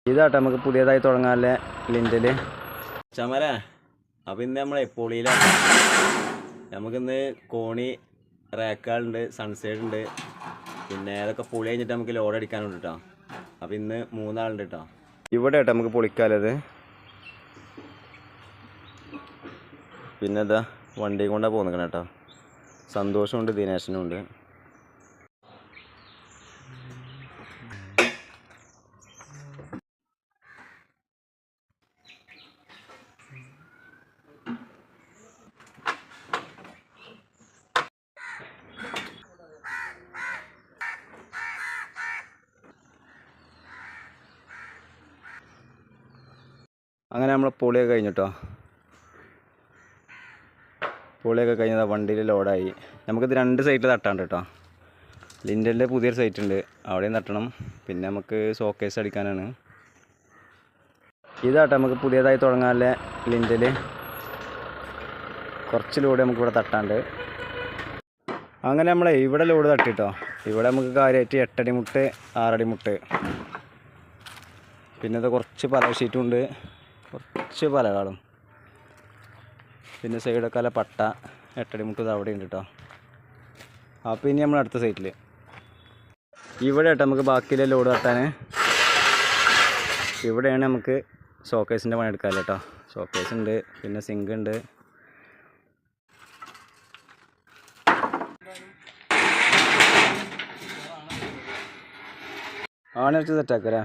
ഇതാട്ടെ നമുക്ക് പുതിയതായി തുടങ്ങാനുള്ള ലിൻഡൽ ചമര. അപ്പോൾ ഇന്ന് നമ്മളെ പൊളിയിലാണ്. നമുക്കിന്ന് കോണി റാക്കാളുണ്ട്, സൺസൈഡ് ഉണ്ട്, പിന്നെ അതൊക്കെ പൊളി കഴിഞ്ഞിട്ട് നമുക്ക് ലോഡ് അടിക്കാനുണ്ട് കേട്ടോ. അപ്പോൾ ഇന്ന് 3 ആളുണ്ട് കേട്ടോ. ഇവിടെ കേട്ടോ നമുക്ക് പൊളിക്കാലത്. പിന്നെ ഇതാ വണ്ടി കൊണ്ടാണ് പോകുന്നത് കേട്ടോ. സന്തോഷമുണ്ട്, ദിനേശനും ഉണ്ട്. അങ്ങനെ നമ്മൾ പൊളിയൊക്കെ കഴിഞ്ഞിട്ടോ. പൊളിയൊക്കെ കഴിഞ്ഞാൽ വണ്ടിയിൽ ലോഡായി. നമുക്കിത് 2 സൈറ്റിൽ തട്ടാണ്ട് കേട്ടോ. ലിൻഡലിൻ്റെ പുതിയൊരു സൈറ്റ് ഉണ്ട്, അവിടെയും തട്ടണം. പിന്നെ നമുക്ക് ഷോക്കേസ് അടിക്കാനാണ്. ഇതാട്ടെ നമുക്ക് പുതിയതായി തുടങ്ങാനുള്ള ലിൻഡൽ. കുറച്ച് ലോഡ് നമുക്കിവിടെ തട്ടാണ്ട്. അങ്ങനെ നമ്മളെ ഇവിടെ ലോഡ് തട്ടിട്ടോ. ഇവിടെ നമുക്ക് കാര്യമായിട്ട് 8 അടി മുട്ട്, 6 അടി മുട്ട്, പിന്നെ ഇത് കുറച്ച് പല ഷീറ്റും ഉണ്ട്, കുറച്ച് പലകളും, പിന്നെ സൈഡൊക്കെ അല്ല പട്ട 8 അടി മുട്ട് അവിടെ ഉണ്ട് കേട്ടോ. അപ്പോൾ ഇനി നമ്മൾ അടുത്ത സൈറ്റിൽ ഇവിടെ കേട്ടോ നമുക്ക് ബാക്കിയിലെ ലോഡ് തട്ടാൻ. ഇവിടെയാണ് നമുക്ക് ഷോക്കേസിൻ്റെ പണി എടുക്കാമല്ലോ കേട്ടോ. ഷോക്കേസ് ഉണ്ട്, പിന്നെ സിങ്ക് ഉണ്ട്. ആണ് വെച്ച് സെറ്റാക്കല്ലേ.